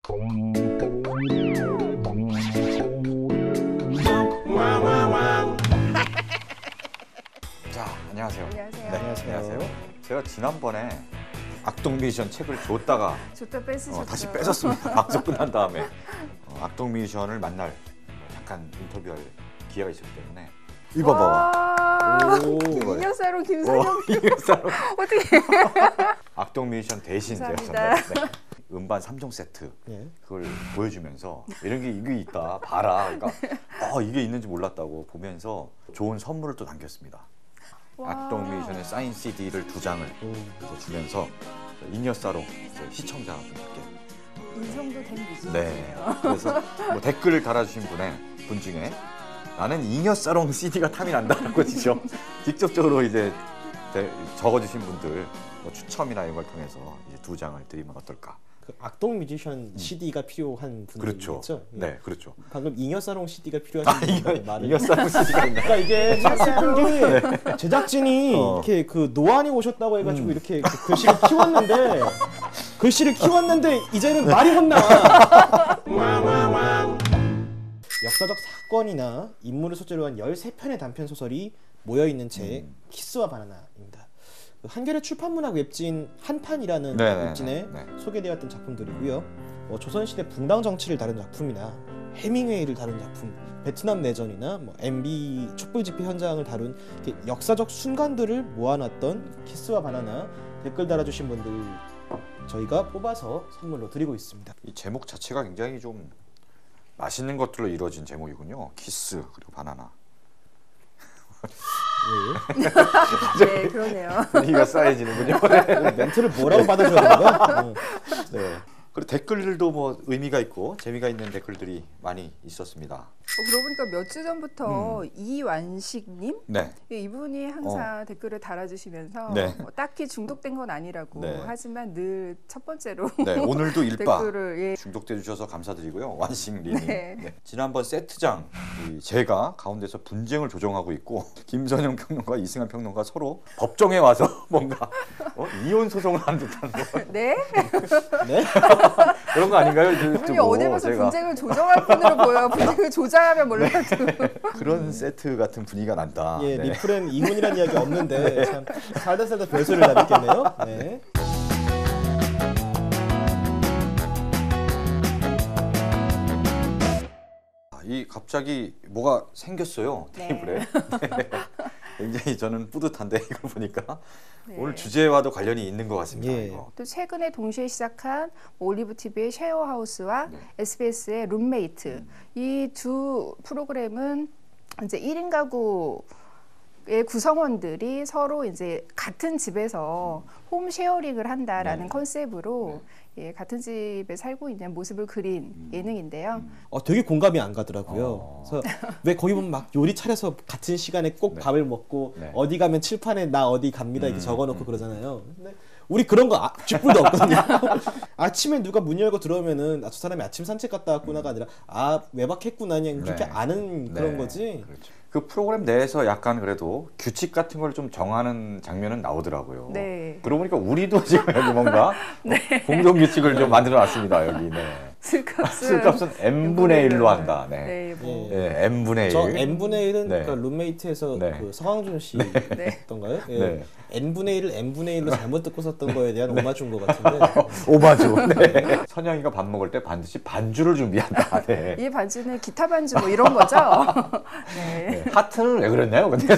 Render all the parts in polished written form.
자, 안녕하세요. 안녕하세요. 네, 안녕하세요. 제가 지난번에 악동뮤지션 책을 줬다가 다시 뺏었습니다. 방송 끝난 다음에 악동뮤지션을 만날 잠깐 인터뷰할 기회가 있었기 때문에 이거 봐봐. 이녀사로 김선영. 이녀사로. 어떻게? 악동뮤지션 대신 제가 감사합니다. 전달했는데 음반 3종 세트 그걸 보여주면서 이런 게 이게 있다 봐라. 그러니까 이게 있는지 몰랐다고 보면서 좋은 선물을 또 남겼습니다. 악동뮤지션의 사인 CD를 2장을 주면서 이녀사롱 시청자분들께 인성도 된 뮤지션이에요. 네. 그래서 뭐 댓글을 달아주신 분 중에 나는 이녀사롱 CD가 탐이 난다라고 직접적으로 이제 적어주신 분들 뭐 추첨이나 이런 걸 통해서 이제 2장을 드리면 어떨까? 그 악동 뮤지션 CD가 필요한 분들이죠. 그렇죠. 네, 그렇죠. 방금 이녀사롱 CD가 필요한 말을. 이녀사롱 CD가 있나? 그러니까 이게 참 슬픈 게 제작진이 이렇게 그 노안이 오셨다고 해가지고 이렇게 그 글씨를 키웠는데 이제는 말이 헛나. 역사적 사건이나 인물을 소재로 한 13편의 단편 소설이 모여 있는 책 키스와 바나나입니다. 한겨레 출판문학 웹진 한판이라는 웹진에 소개되었던 작품들이고요. 조선시대 붕당 정치를 다룬 작품이나 해밍웨이를 다룬 작품, 베트남 내전이나 MB 촛불 집회 현장을 다룬 역사적 순간들을 모아놨던 키스와 바나나 댓글 달아주신 분들 저희가 뽑아서 선물로 드리고 있습니다. 이 제목 자체가 굉장히 좀 맛있는 것들로 이루어진 제목이군요. 키스 그리고 바나나. 네, 그러네요. 분위기가 쌓여지는군요. 멘트를 뭐라고 받으셔야 되나? 네. 그리고 댓글들도 뭐 의미가 있고 재미가 있는 댓글들이 많이 있었습니다. 그러고 보니까 몇 주 전부터 이완식님? 네. 이분이 항상 댓글을 달아주시면서 뭐 딱히 중독된 건 아니라고 하지만 늘 첫 번째로 오늘도 일바 댓글을 중독돼 주셔서 감사드리고요. 완식리님. 지난번 세트장 제가 가운데서 분쟁을 조정하고 있고 김선영 평론가, 이승환 평론가 서로 법정에 와서 뭔가 이혼 소송을 한 듯한 네? 네? 그런 거 아닌가요? 우리 어디 가서 분쟁을 조정할 분으로 보여요. 분쟁을 조장하면 몰라도 그런 세트 같은 분위기가 난다. 예, 리플엔 이혼이라는 이야기 없는데 참 살다 별소리를 다 듣겠네요. 네. 갑자기 뭐가 생겼어요. 테이블에. 굉장히 저는 뿌듯한데 이걸 보니까 오늘 주제와도 관련이 있는 것 같습니다. 이거. 또 최근에 동시에 시작한 올리브 TV의 쉐어하우스와 SBS의 룸메이트 이 두 프로그램은 이제 1인 가구의 구성원들이 서로 이제 같은 집에서 홈 쉐어링을 한다라는 컨셉으로 같은 집에 살고 있는 모습을 그린 예능인데요. 되게 공감이 안 가더라고요. 그래서 왜 거기 보면 막 요리 차려서 같은 시간에 꼭 밥을 먹고 어디 가면 칠판에 나 어디 갑니다 이렇게 적어놓고 그러잖아요. 근데 우리 그런 거 쥐뿔도 없거든요. 아침에 누가 문 열고 들어오면은 저 사람이 아침 산책 갔다 왔구나가 아니라 외박했구나 그냥 그렇게 아는 그런 거지. 그렇죠. 그 프로그램 내에서 약간 그래도 규칙 같은 걸 좀 정하는 장면은 나오더라고요. 그러고 보니까 우리도 지금 여기 뭔가 공동 규칙을 좀 만들어 놨습니다. 여기. 술값은 n분의 1로 한다. n분의 1. 저 n분의 1은 그러니까 룸메이트에서 그 성황준 씨 했던가요? n분의 1을 n분의 1로 잘못 듣고 썼던 거에 대한 오마주인 것 같은데. 오마주. 선영이가 밥 먹을 때 반드시 반주를 준비한다. 이 반주는 기타 반주 뭐 이런 거죠? 하트는 왜 그랬나요? 근데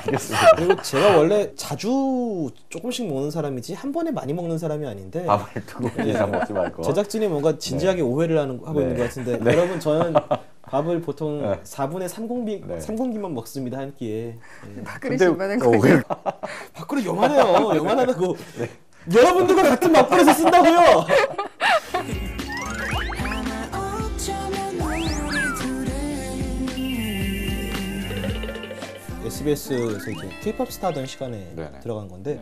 알겠습니다. 그리고 제가 원래 자주 조금씩 먹는 사람이지 한 번에 많이 먹는 사람이 아닌데 밥을 두고 이상 먹지 말고 제작진이 뭔가 진지하게 오해를 하고 있는 것 같은데 여러분 저는 밥을 보통 4분의 3공기만 먹습니다 한 끼에. 밥그릇이 요만한 거예요. 밥그릇 요만해요. 요만하다고 여러분들과 같은 밥그릇을 쓴다고요. SBS에서 이제 K-pop 스타 하던 시간에 들어간 건데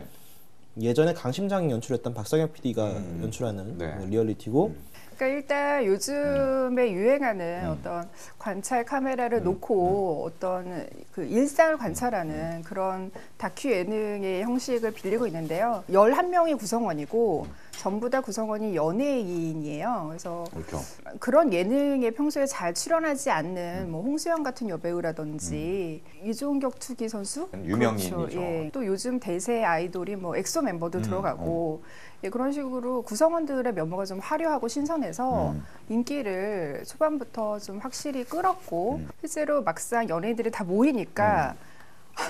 예전에 강심장 연출했던 박상현 PD가 연출하는 리얼리티고 그러니까 일단 요즘에 유행하는 어떤 관찰 카메라를 놓고 어떤 그 일상을 관찰하는 그런 다큐 예능의 형식을 빌리고 있는데요. 11명이 구성원이고 전부 다 구성원이 연예인이에요. 그래서 그렇죠. 그런 예능에 평소에 잘 출연하지 않는 뭐 홍수연 같은 여배우라든지 이종격 투기 선수 유명인이죠. 그렇죠. 예. 또 요즘 대세 아이돌이 뭐 엑소 멤버도 들어가고 예, 그런 식으로 구성원들의 면모가 좀 화려하고 신선해서 인기를 초반부터 좀 확실히 끌었고 실제로 막상 연예인들이 다 모이니까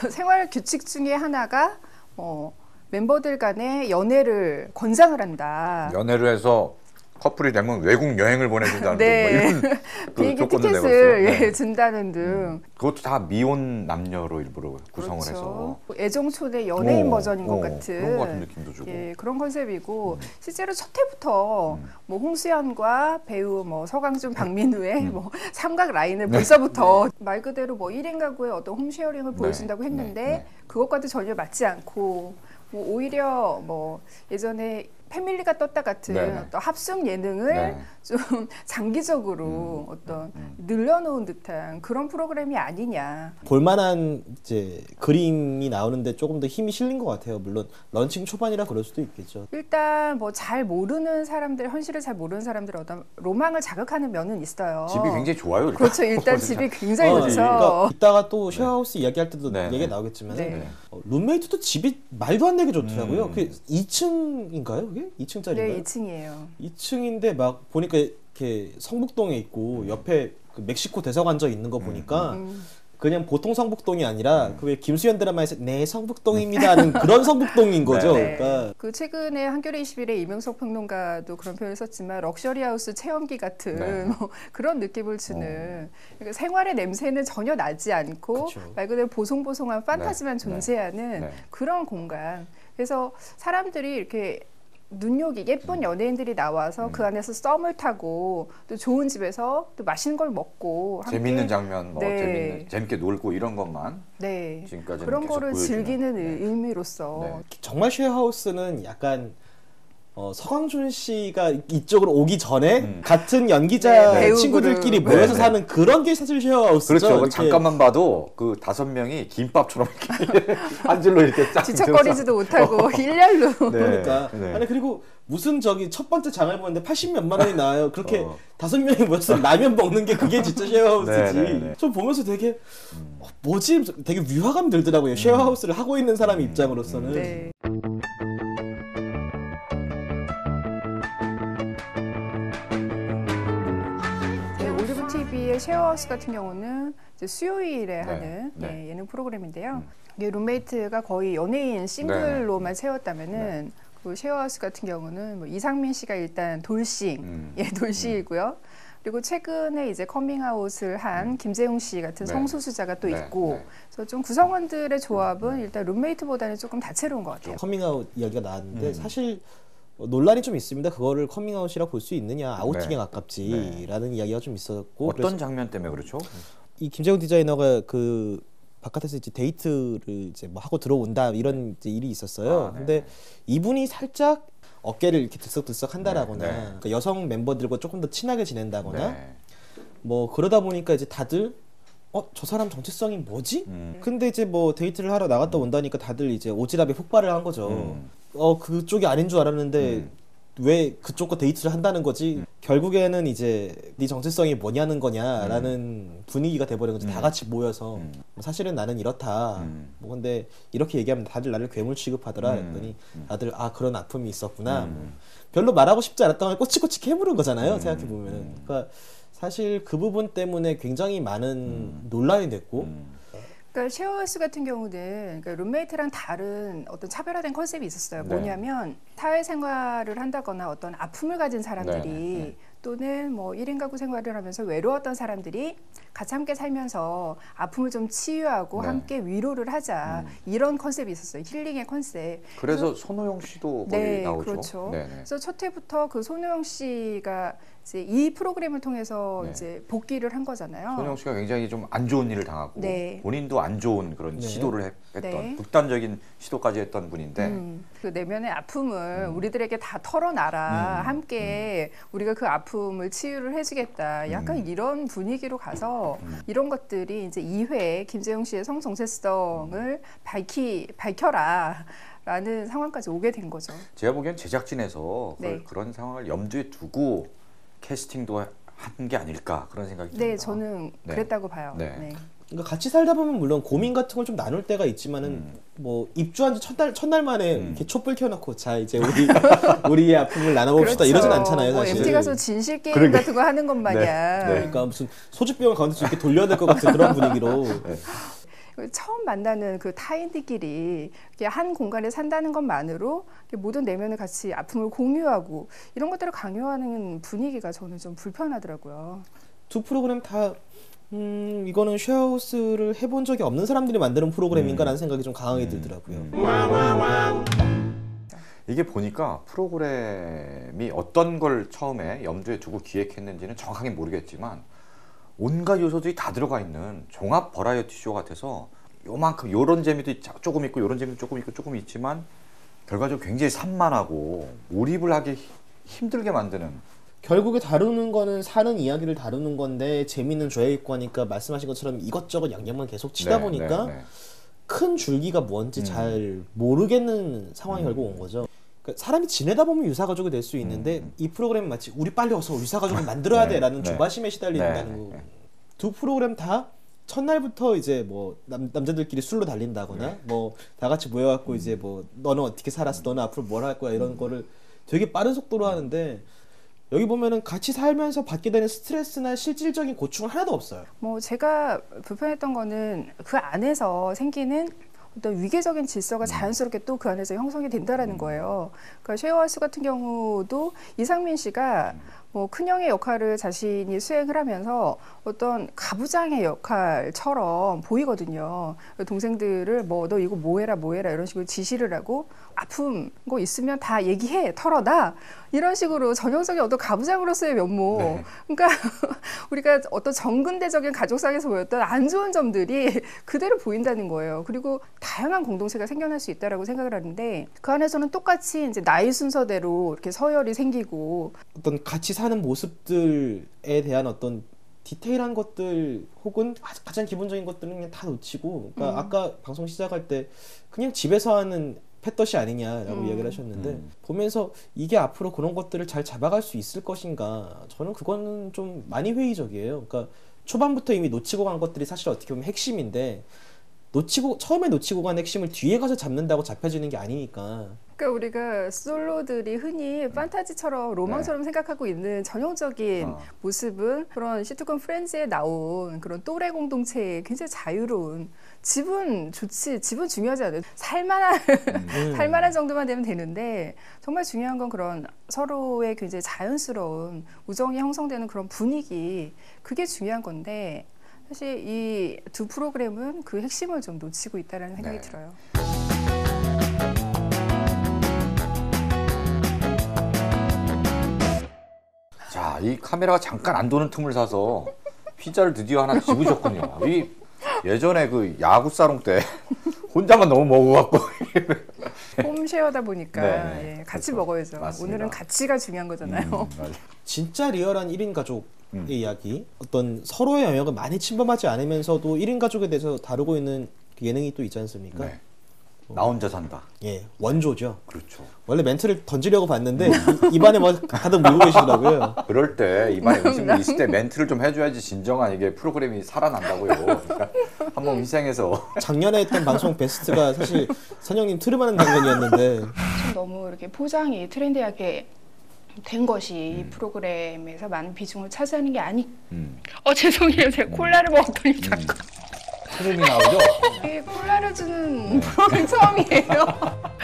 생활 규칙 중에 하나가 멤버들 간의 연애를 권장을 한다. 연애를 해서 커플이 되면 외국 여행을 보내준다는 네. 뭐 이런 비행기 조건도 티켓을 내걸었어요. 예, 준다는 등. 그것도 다 미혼 남녀로 일부러 구성을 그렇죠. 해서 애정초대 연예인 버전인 것 같은 그런 것 같은 느낌도 주고. 예, 그런 컨셉이고 실제로 첫 회부터 뭐 홍수연과 배우 뭐 서강준, 박민우의 뭐 삼각 라인을 벌써부터 말 그대로 뭐 1인 가구의 어떤 홈쉐어링을 보여준다고 했는데 그것과도 전혀 맞지 않고 뭐 오히려 뭐 예전에 패밀리가 떴다 같은 어떤 합숙 예능을 좀 장기적으로 어떤 늘려놓은 듯한 그런 프로그램이 아니냐. 볼만한 이제 그림이 나오는데 조금 더 힘이 실린 것 같아요. 물론 런칭 초반이라 그럴 수도 있겠죠. 일단 뭐 잘 모르는 사람들, 현실을 잘 모르는 사람들 어떤 로망을 자극하는 면은 있어요. 집이 굉장히 좋아요. 일단. 그렇죠. 일단 집이 굉장히 좋죠. 그러니까 이따가 또 쉐어하우스 이야기할 때도 얘기가 나오겠지만 룸메이트도 집이 말도 안 되게 좋더라고요. 그게 2층인가요? 그게 2층짜리인가요? 네, 2층이에요. 2층인데 막 보니까 이렇게 성북동에 있고 옆에 그 멕시코 대사관저 있는 거 보니까 그냥 보통 성북동이 아니라 그 왜 김수현 드라마에서 네 성북동입니다 하는 그런 성북동인 거죠. 네. 그러니까 그 최근에 한겨레 21의 이명석 평론가도 그런 표현을 썼지만 럭셔리하우스 체험기 같은 뭐 그런 느낌을 주는 그러니까 생활의 냄새는 전혀 나지 않고 그쵸. 말 그대로 보송보송한 판타지만 존재하는 그런 공간. 그래서 사람들이 이렇게 눈요기 예쁜 연예인들이 나와서 그 안에서 썸을 타고 또 좋은 집에서 또 맛있는 걸 먹고 함께 재밌는 장면, 뭐 재밌게 놀고 이런 것만 지금까지는 그런 계속 거를 보여주는. 즐기는 의미로서 정말 쉐어하우스는 약간 서광준 씨가 이쪽으로 오기 전에 같은 연기자 친구들끼리 모여서 사는 그런 게 사실 쉐어하우스죠. 그렇죠. 이렇게. 잠깐만 봐도 그 5명이 김밥처럼 이렇게 한 줄로 이렇게 딱 지척거리지도 못하고 일렬로. 그러니까 아니 그리고 무슨 저기 첫 번째 장을 보는데 80몇만 원이 나와요. 그렇게 5명이 모여서 라면 먹는 게 그게 진짜 쉐어하우스지. 좀 보면서 되게 뭐지? 되게 위화감 들더라고요. 쉐어하우스를 하고 있는 사람 입장으로서는. TV의 쉐어하우스 같은 경우는 이제 수요일에 하는 예능 프로그램인데요. 이게 룸메이트가 거의 연예인 싱글로만 채웠다면은 그 쉐어하우스 같은 경우는 뭐 이상민 씨가 일단 돌싱, 돌싱이고요. 그리고 최근에 이제 커밍아웃을 한 김재웅 씨 같은 성소수자가 또 있고, 그래서 좀 구성원들의 조합은 일단 룸메이트보다는 조금 다채로운 것 같아요. 커밍아웃 이야기가 나왔는데 사실 논란이 좀 있습니다. 그거를 커밍아웃이라 볼 수 있느냐, 아우팅에 가깝지라는 이야기가 좀 있었고. 어떤 장면 때문에 그렇죠? 이 김재훈 디자이너가 그 바깥에서 이제 데이트를 이제 뭐 하고 들어온다 이런 이제 일이 있었어요. 근데 이분이 살짝 어깨를 이렇게 들썩들썩 한다라거나 그러니까 여성 멤버들과 조금 더 친하게 지낸다거나 뭐 그러다 보니까 이제 다들 저 사람 정체성이 뭐지? 근데 이제 뭐 데이트를 하러 나갔다 온다니까 다들 이제 오지랖에 폭발을 한 거죠. 그쪽이 아닌 줄 알았는데 왜 그쪽과 데이트를 한다는 거지? 결국에는 이제 네 정체성이 뭐냐는 거냐라는 분위기가 돼버린 거죠. 다 같이 모여서 사실은 나는 이렇다. 뭐 근데 이렇게 얘기하면 다들 나를 괴물 취급하더라. 했더니 다들 그런 아픔이 있었구나. 별로 말하고 싶지 않았던 걸 꼬치꼬치 캐물은 거잖아요. 생각해 보면은. 그러니까 사실 그 부분 때문에 굉장히 많은 논란이 됐고. 그러니까 쉐어하우스 같은 경우는 그러니까 룸메이트랑 다른 어떤 차별화된 컨셉이 있었어요. 뭐냐면 사회생활을 한다거나 어떤 아픔을 가진 사람들이 또는 뭐 1인 가구 생활을 하면서 외로웠던 사람들이 같이 함께 살면서 아픔을 좀 치유하고 함께 위로를 하자 이런 컨셉이 있었어요. 힐링의 컨셉. 그래서 손호영 씨도 거기 나오죠. 그렇죠. 그래서 첫 회부터 그 손호영 씨가 이제 이 프로그램을 통해서 이제 복귀를 한 거잖아요. 손호영 씨가 굉장히 좀 안 좋은 일을 당하고 본인도 안 좋은 그런 시도를 했던 극단적인 시도까지 했던 분인데 그 내면의 아픔을 우리들에게 다 털어놔라. 함께 우리가 그 아픔을 치유를 해주겠다. 약간 이런 분위기로 가서 이런 것들이 이제 2회 김재웅 씨의 성 정체성을 밝혀라. 라는 상황까지 오게 된 거죠. 제가 보기엔 제작진에서 네. 그런 상황을 염두에 두고 캐스팅도 한 게 아닐까 그런 생각이 듭니다. 네, 저는 네. 그랬다고 봐요. 네. 네. 그러니까 같이 살다 보면 물론 고민 같은 걸 좀 나눌 때가 있지만은 뭐 입주한 지 첫날 만에 이렇게 촛불 켜놓고 자 이제 우리의 아픔을 나눠봅시다 그렇죠. 이러진 않잖아요 뭐 사실. MT 가서 진실 게임 같은 거 하는 것 마냥. 네. 그러니까 무슨 소주병을 가운데서 이렇게 돌려야 될 것 같은 그런 분위기로. 처음 만나는 그 타인들끼리 이렇게 한 공간에 산다는 것만으로 모든 내면을 같이 아픔을 공유하고 이런 것들을 강요하는 분위기가 저는 좀 불편하더라고요. 두 프로그램 다 이거는 쉐어하우스를 해본 적이 없는 사람들이 만드는 프로그램인가라는 생각이 좀 강하게 들더라고요. 이게 보니까 프로그램이 어떤 걸 처음에 염두에 두고 기획했는지는 정확하게 모르겠지만 온갖 요소들이 다 들어가 있는 종합 버라이어티 쇼 같아서 요만큼 요런 재미도 조금 있고 요런 재미도 조금 있고 조금 있지만 결과적으로 굉장히 산만하고 몰입을 하기 힘들게 만드는. 결국에 다루는 거는 사는 이야기를 다루는 건데 재미는 줘야 있고 하니까 말씀하신 것처럼 이것저것 양념만 계속 치다 보니까 큰 줄기가 뭔지 잘 모르겠는 상황이 결국 온 거죠. 그러니까 사람이 지내다 보면 유사가족이 될 수 있는데 이 프로그램은 마치 우리 빨리 어서 유사가족을 만들어야 돼라는 조바심에 시달린다는 거. 두 프로그램 다 첫날부터 이제 뭐 남자들끼리 술로 달린다거나 뭐 다 같이 모여갖고 이제 뭐 너는 어떻게 살았어, 너는 앞으로 뭘 할 거야 이런 거를 되게 빠른 속도로 하는데 여기 보면은 같이 살면서 받게 되는 스트레스나 실질적인 고충은 하나도 없어요. 뭐 제가 불편했던 거는 그 안에서 생기는 어떤 위계적인 질서가 자연스럽게 또 그 안에서 형성이 된다라는 거예요. 그러니까 쉐어하우스 같은 경우도 이상민 씨가 뭐 큰형의 역할을 자신이 수행을 하면서 어떤 가부장의 역할처럼 보이거든요. 동생들을 뭐 너 이거 뭐 해라 이런 식으로 지시를 하고 아픈 거 있으면 다 얘기해 털어놔 이런 식으로 전형적인 어떤 가부장으로서의 면모. 네. 그러니까 우리가 어떤 정근대적인 가족상에서 보였던 안 좋은 점들이 그대로 보인다는 거예요. 그리고 다양한 공동체가 생겨날 수 있다라고 생각을 하는데 그 안에서는 똑같이 이제 나이 순서대로 이렇게 서열이 생기고 어떤 같이 사는 모습들에 대한 어떤 디테일한 것들 혹은 가장 기본적인 것들은 그냥 다 놓치고 그러니까 아까 방송 시작할 때 그냥 집에서 하는 펫덧이 아니냐라고 이야기를 하셨는데 보면서 이게 앞으로 그런 것들을 잘 잡아갈 수 있을 것인가 저는 그거는 좀 많이 회의적이에요. 그러니까 초반부터 이미 놓치고 간 것들이 사실 어떻게 보면 핵심인데 처음에 놓치고 간 핵심을 뒤에 가서 잡는다고 잡혀지는 게 아니니까. 그러니까 우리가 솔로들이 흔히 판타지처럼 로망처럼 생각하고 있는 전형적인 모습은 그런 시트콤 프렌즈에 나온 그런 또래 공동체의 굉장히 자유로운 집은 좋지, 집은 중요하지 않아요. 살만한 정도만 되면 되는데 정말 중요한 건 그런 서로의 굉장히 자연스러운 우정이 형성되는 그런 분위기 그게 중요한 건데 사실 이 두 프로그램은 그 핵심을 좀 놓치고 있다는 생각이 들어요. 자, 이 카메라가 잠깐 안 도는 틈을 사서 피자를 드디어 하나 집으셨군요. 이 예전에 그 야구 사롱 때 혼자만 너무 먹어갖고 홈쉐어다 보니까 예, 같이 그렇죠. 먹어야죠. 맞습니다. 오늘은 가치가 중요한 거잖아요. 진짜 리얼한 1인 가족의 이야기 어떤 서로의 영역을 많이 침범하지 않으면서도 1인 가족에 대해서 다루고 있는 예능이 또 있지 않습니까? 네. 나 혼자 산다. 예, 원조죠. 그렇죠. 원래 멘트를 던지려고 봤는데 입안에 뭐 가득 물고 계시더라고요. 그럴 때 입안에 음식물 있을 때 멘트를 좀 해줘야지 진정한 이게 프로그램이 살아난다고요. 그러니까 한번 희생해서. 작년에 했던 방송 베스트가 사실 선영님 트름하는 장면이었는데 좀 너무 이렇게 포장이 트렌디하게 된 것이 이 프로그램에서 많은 비중을 차지하는 게 아니. 죄송해요. 제가 콜라를 먹었더니 잠깐. 트름이 나오죠? 이 콜라를 주는 프로그램 처음이에요.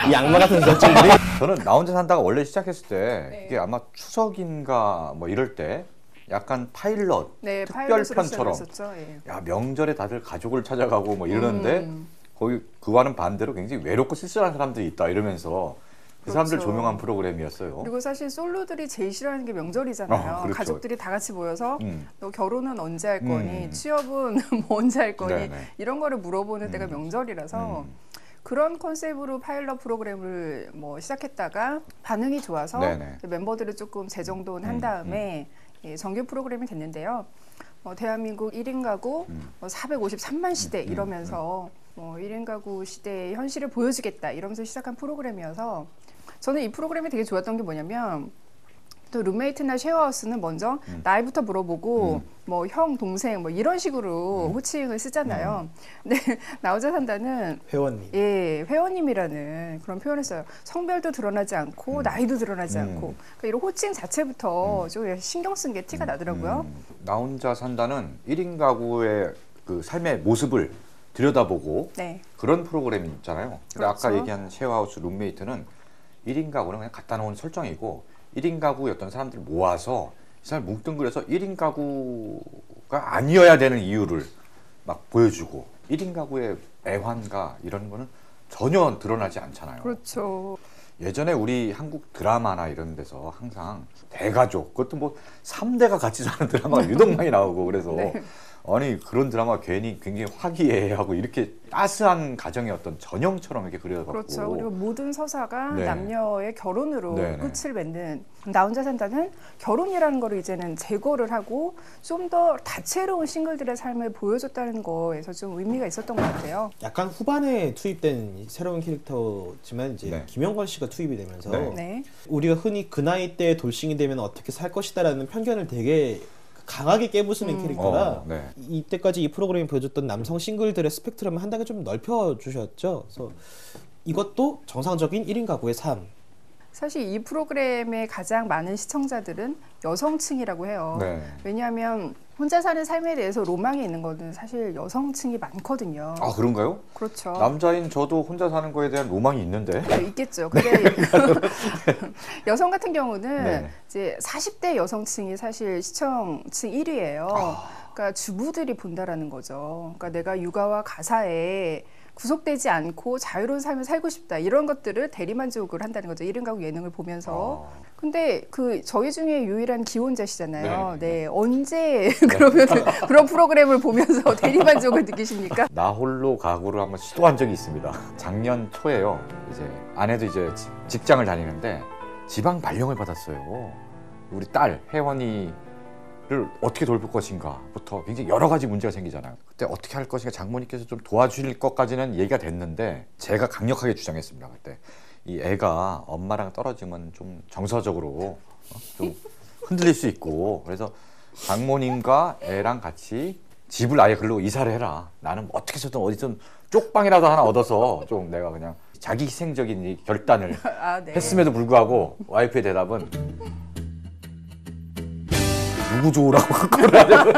이 악마 같은 설정들이 저는 나 혼자 산다가 원래 시작했을 때 이게 아마 추석인가 뭐 이럴 때 약간 파일럿 네, 특별편처럼 예. 야 명절에 다들 가족을 찾아가고 뭐 이러는데 거기 그와는 반대로 굉장히 외롭고 쓸쓸한 사람들이 있다 이러면서 그 사람들 그렇죠. 조명한 프로그램이었어요. 그리고 사실 솔로들이 제일 싫어하는 게 명절이잖아요. 그렇죠. 가족들이 다 같이 모여서 너 결혼은 언제 할 거니? 취업은 뭐 언제 할 거니? 네네. 이런 거를 물어보는 때가 명절이라서 그런 컨셉으로 파일럿 프로그램을 뭐 시작했다가 반응이 좋아서 멤버들을 조금 재정돈한 다음에 예, 정규 프로그램이 됐는데요. 대한민국 1인 가구 453만 시대 이러면서 뭐 1인 가구 시대의 현실을 보여주겠다 이러면서 시작한 프로그램이어서 저는 이 프로그램이 되게 좋았던 게 뭐냐면 또 룸메이트나 쉐어하우스는 먼저 나이부터 물어보고 뭐 형, 동생 뭐 이런 식으로 호칭을 쓰잖아요. 근데 나 혼자 산다는 회원님. 예, 회원님이라는 그런 표현을 써요. 성별도 드러나지 않고 나이도 드러나지 않고 그러니까 이런 호칭 자체부터 좀 신경 쓴 게 티가 나더라고요. 나 혼자 산다는 1인 가구의 그 삶의 모습을 들여다보고 네. 그런 프로그램이 있잖아요. 근데 그렇죠. 아까 얘기한 쉐어하우스 룸메이트는 1인 가구는 그냥 갖다 놓은 설정이고 1인 가구였던 사람들을 모아서 이 사람 뭉뚱그려서 1인 가구가 아니어야 되는 이유를 막 보여주고 1인 가구의 애환과 이런 거는 전혀 드러나지 않잖아요. 그렇죠. 예전에 우리 한국 드라마나 이런 데서 항상 대가족, 그것도 뭐 3대가 같이 사는 드라마가 유독 많이 나오고 그래서 네. 아니 그런 드라마 괜히 굉장히 화기애애하고 이렇게 따스한 가정의 어떤 전형처럼 이렇게 그려갖고 그렇죠. 그리고 모든 서사가 네. 남녀의 결혼으로 네, 네. 끝을 맺는 나 혼자 산다는 결혼이라는 거를 이제는 제거를 하고 좀 더 다채로운 싱글들의 삶을 보여줬다는 거에서 좀 의미가 있었던 것 같아요. 약간 후반에 투입된 새로운 캐릭터지만 이제 네. 김영걸 씨가 투입이 되면서 네. 네. 우리가 흔히 그 나이 때 돌싱이 되면 어떻게 살 것이다라는 편견을 되게 강하게 깨부수는 캐릭터라 네. 이때까지 이 프로그램이 보여줬던 남성 싱글들의 스펙트럼을 한 단계 좀 넓혀주셨죠. 그래서 이것도 정상적인 1인 가구의 삶. 사실 이 프로그램의 가장 많은 시청자들은 여성층이라고 해요. 네. 왜냐하면 혼자 사는 삶에 대해서 로망이 있는 거는 사실 여성층이 많거든요. 아 그런가요? 그렇죠. 남자인 저도 혼자 사는 거에 대한 로망이 있는데. 네, 있겠죠. 근데 여성 같은 경우는 네. 이제 40대 여성층이 사실 시청층 1위예요. 그러니까 주부들이 본다라는 거죠. 그러니까 내가 육아와 가사에 구속되지 않고 자유로운 삶을 살고 싶다 이런 것들을 대리만족을 한다는 거죠. 1인 가구 예능을 보면서. 근데 그 저희 중에 유일한 기혼자시잖아요. 네, 언제 그러면 그런 프로그램을 보면서 대리만족을 느끼십니까? 나 홀로 가구를 한번 시도한 적이 있습니다. 작년 초에요. 이제 아내도 이제 직장을 다니는데 지방 발령을 받았어요. 우리 딸 혜원이를 어떻게 돌볼 것인가부터 굉장히 여러 가지 문제가 생기잖아요. 그때 어떻게 할 것인가 장모님께서 좀 도와주실 것까지는 얘기가 됐는데 제가 강력하게 주장했습니다. 그때 이 애가 엄마랑 떨어지면 좀 정서적으로 좀 흔들릴 수 있고 그래서 장모님과 애랑 같이 집을 아예 글로 이사를 해라. 나는 어떻게 해서든 어디든 쪽방이라도 하나 얻어서 좀 내가 그냥 자기 희생적인 이 결단을 아, 네. 했음에도 불구하고 와이프의 대답은 누구 좋으라고 그걸 하냐고.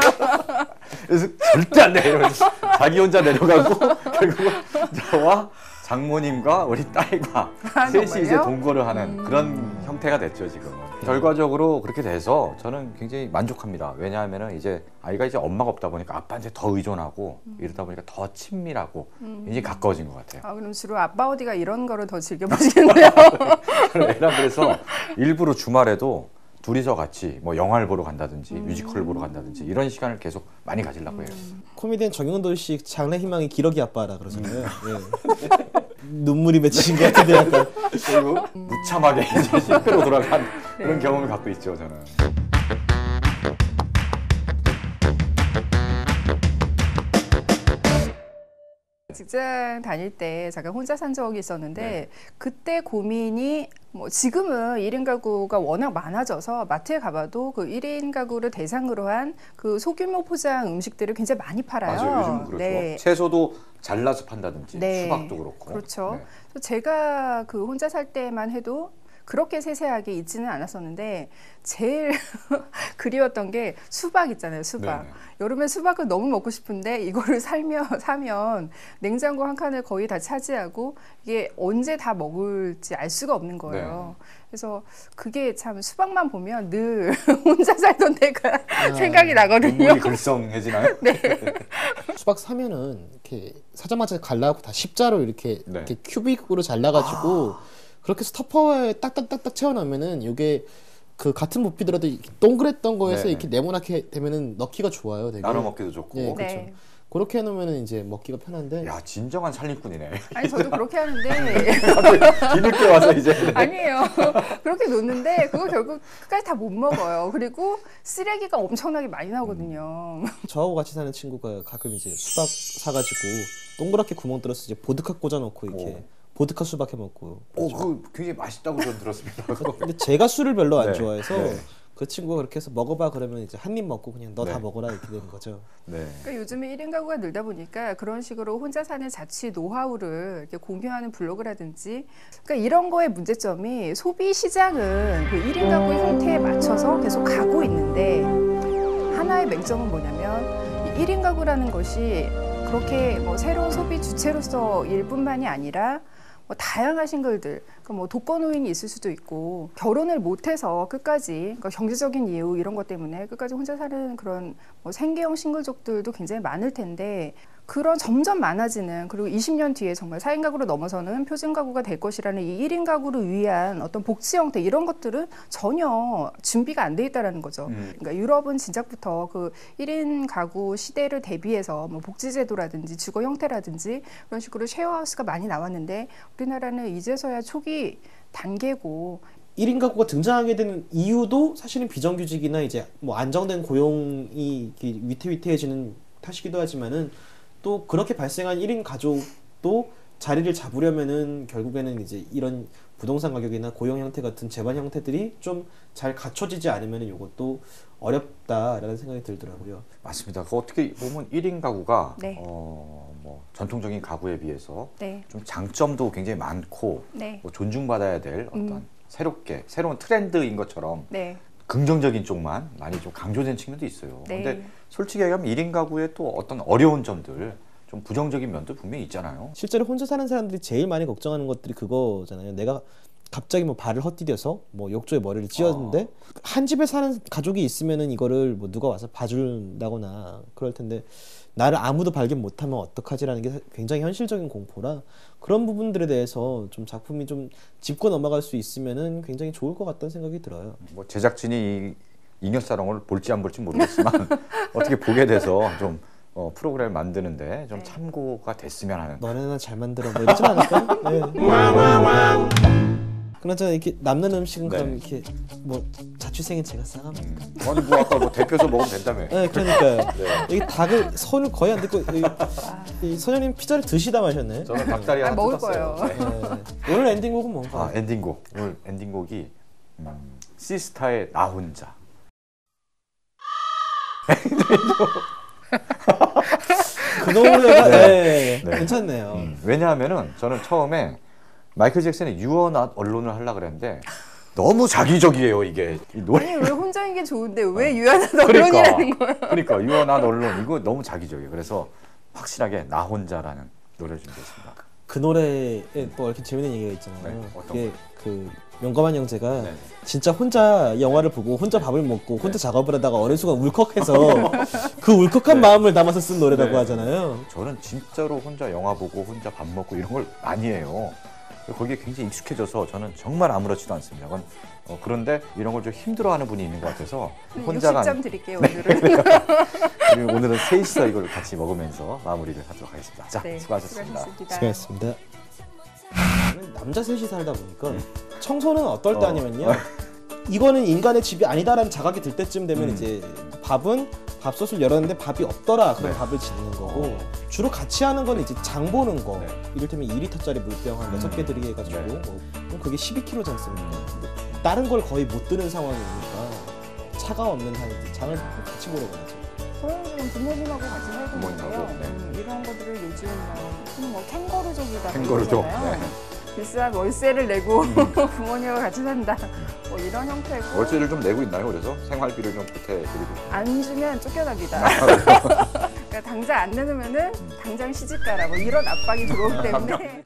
그래서 절대 안 돼. 이러면서 자기 혼자 내려가고 결국은 저와 장모님과 우리 딸과 셋이 정말요? 이제 동거를 하는 그런 형태가 됐죠 지금은. 결과적으로 그렇게 돼서 저는 굉장히 만족합니다. 왜냐하면은 이제 아이가 이제 엄마가 없다 보니까 아빠한테 더 의존하고 이러다 보니까 더 친밀하고 이제 가까워진 것 같아요. 아, 그럼 주로 아빠 어디가 이런 거를 더 즐겨보시겠네요. 애랑 그래서 일부러 주말에도 둘이서 같이 뭐 영화를 보러 간다든지 뮤지컬을 보러 간다든지 이런 시간을 계속 많이 가지려고 해요. 코미디언 정영돈 씨 장래 희망이 기러기 아빠라 그러잖아요. 예. 눈물이 맺히신 것 같은데 약간. 그리고 무참하게 이제 실패로 돌아간 그런 경험을 갖고 있죠 저는. 직장 다닐 때 잠깐 혼자 산 적이 있었는데 그때 고민이 뭐 지금은 1인 가구가 워낙 많아져서 마트에 가봐도 그 1인 가구를 대상으로 한 그 소규모 포장 음식들을 굉장히 많이 팔아요. 맞아요. 요즘 그렇죠. 네. 채소도 잘라서 판다든지 네. 수박도 그렇고. 그렇죠. 네. 그래서 제가 그 혼자 살 때만 해도 그렇게 세세하게 있지는 않았었는데 제일 그리웠던 게 수박 있잖아요. 수박. 네네. 여름에 수박을 너무 먹고 싶은데 이거를 사면 냉장고 한 칸을 거의 다 차지하고 이게 언제 다 먹을지 알 수가 없는 거예요. 그래서 그게 참 수박만 보면 늘 혼자 살던 때가 생각이 나거든요. 눈물이 글썽해지나요? 네. 수박 사면은 이렇게 사자마자 갈라고 다 십자로 이렇게, 네. 이렇게 큐빅으로 잘라가지고 그렇게 스토퍼에 딱딱딱딱 채워놓으면은 이게 그 같은 부피더라도 이렇게 동그랬던 거에서 네네. 이렇게 네모나게 되면은 넣기가 좋아요. 되게. 나눠 먹기도 좋고. 네, 네. 그렇죠. 그렇게 해놓으면 이제 먹기가 편한데. 야, 진정한 살림꾼이네. 아니 저도 그렇게 하는데 뒤늦게 와서 이제. 아니에요. 그렇게 놓는데 그거 결국 끝까지 다 못 먹어요. 그리고 쓰레기가 엄청나게 많이 나오거든요. 저하고 같이 사는 친구가 가끔 이제 수박 사가지고 동그랗게 구멍 뚫어서 이제 보드카 꽂아놓고 이렇게 보드카 수박 해 먹고. 그거 굉장히 맛있다고 저는 들었습니다. 근데 제가 술을 별로 안 네. 좋아해서 네. 그 친구가 그렇게 해서 먹어봐 그러면 이제 한 입 먹고 그냥 너 다 네. 먹어라 이렇게 되는 거죠. 네. 그러니까 요즘에 1인 가구가 늘다 보니까 그런 식으로 혼자 사는 자취 노하우를 이렇게 공유하는 블로그라든지 그러니까 이런 거의 문제점이 소비 시장은 그 1인 가구의 형태에 맞춰서 계속 가고 있는데 하나의 맹점은 뭐냐면 이 1인 가구라는 것이 그렇게 뭐 새로운 소비 주체로서 일 뿐만이 아니라 뭐 다양한 싱글들, 그러니까 뭐 독거노인이 있을 수도 있고 결혼을 못해서 끝까지 그러니까 경제적인 이유 이런 것 때문에 끝까지 혼자 사는 그런 뭐 생계형 싱글족들도 굉장히 많을 텐데 그런 점점 많아지는 그리고 20년 뒤에 정말 4인 가구로 넘어서는 표준 가구가 될 것이라는 이 1인 가구를 위한 어떤 복지 형태 이런 것들은 전혀 준비가 안 돼 있다라는 거죠. 그러니까 유럽은 진작부터 그 1인 가구 시대를 대비해서 뭐 복지 제도라든지 주거 형태라든지 그런 식으로 쉐어하우스가 많이 나왔는데 우리나라는 이제서야 초기 단계고 1인 가구가 등장하게 되는 이유도 사실은 비정규직이나 이제 뭐 안정된 고용이 이렇게 위태위태해지는 탓이기도 하지만은 또 그렇게 발생한 1인 가족도 자리를 잡으려면은 결국에는 이제 이런 부동산 가격이나 고용 형태 같은 재반 형태들이 좀 잘 갖춰지지 않으면은 이것도 어렵다라는 생각이 들더라고요. 맞습니다. 그 어떻게 보면 1인 가구가 네. 뭐 전통적인 가구에 비해서 네. 좀 장점도 굉장히 많고 네. 뭐 존중받아야 될 어떤 새로운 트렌드인 것처럼 네. 긍정적인 쪽만 많이 좀 강조된 측면도 있어요. 네. 근데 솔직히 얘기하면 1인 가구의 또 어떤 어려운 점들, 좀 부정적인 면도 분명히 있잖아요. 실제로 혼자 사는 사람들이 제일 많이 걱정하는 것들이 그거잖아요. 내가 갑자기 뭐 발을 헛디뎌서 뭐 욕조에 머리를 찧었는데 한 집에 사는 가족이 있으면은 이거를 뭐 누가 와서 봐준다거나 그럴 텐데 나를 아무도 발견 못하면 어떡하지라는 게 굉장히 현실적인 공포라 그런 부분들에 대해서 좀 작품이 좀 짚고 넘어갈 수 있으면은 굉장히 좋을 것 같다는 생각이 들어요. 뭐 제작진이 이 잉여사롱을 볼지 안 볼지 모르겠지만 어떻게 보게 돼서 좀 프로그램을 만드는데 좀 참고가 됐으면 하는. 너네나 잘 만들어 뭐 이러지 않을까? 네. 그나저나 이렇게 남는 음식은 네. 그럼 이렇게 뭐 자취생인 제가 싸갑니까? 아니 뭐 아까 뭐 데펴서 먹으면 된다며. 네, 그러니까요. 네. 여기 닭을 손을 거의 안 댔고 이 선생님 피자를 드시다 마셨네. 저는 닭다리 하나 먹을 뜯었어요. 거예요. 네. 오늘 엔딩곡은 뭔가? 엔딩곡. 오늘 엔딩곡이 시스타의 나 혼자. 그 노래가 네. 네. 괜찮네요. 왜냐하면은 저는 처음에 마이클 잭슨의 You Are Not Alone을 하려고 그랬는데 너무 자기적이에요 이게 이 노래. 아니 왜 혼자인 게 좋은데 왜 유한한 그러니까. 언론이라는 거야? 그러니까 You Are Not Alone 이거 너무 자기적이에요. 그래서 확실하게 나 혼자라는 노래를 준비했습니다. 그 노래에 또 이렇게 재밌는 얘기가 있잖아요. 네, 어떤 그게 그 용감한 형제가 네. 진짜 혼자 영화를 보고 혼자 밥을 먹고 혼자 작업을 하다가 어느 순간 울컥해서 그 울컥한 마음을 담아서 쓴 노래라고 네. 하잖아요. 저는 진짜로 혼자 영화 보고 혼자 밥 먹고 이런 걸 많이 해요. 거기에 굉장히 익숙해져서 저는 정말 아무렇지도 않습니다. 그런데 이런 걸 좀 힘들어하는 분이 있는 것 같아서 혼자가 60점 드릴게요 오늘은. 그리고 오늘은 셋이서 이걸 같이 먹으면서 마무리를 하도록 하겠습니다. 자, 네, 수고하셨습니다. 수고하셨습니다. 남자 셋이 살다 보니까 청소는 어떨 때 하냐면요. 이거는 인간의 집이 아니다라는 자각이 들 때쯤 되면 이제 밥은 밥솥을 열었는데 밥이 없더라. 그럼 네. 밥을 짓는 거고 주로 같이 하는 건 이제 장 보는 거. 네. 이를테면 2리터짜리 물병 한 6개 들이게 해가지고 네. 뭐 그럼 그게 12kg 잖습니까. 근데 다른 걸 거의 못 드는 상황이니까 차가 없는 한 장을 같이 보러 가야죠. 저는 부모님하고 같이 살고 부모님하고, 있는데요. 네. 이런 것들을 요즘 뭐 캥거루족이다 캥거루족. 그러잖아요. 네. 비싼 월세를 내고 부모님하고 같이 산다. 뭐 이런 형태고. 월세를 좀 내고 있나요? 그래서 생활비를 좀 보태드리고. 안 주면 쫓겨납니다. 그러니까 당장 안 내놓으면은 당장 시집 가라. 뭐 이런 압박이 들어오기 때문에.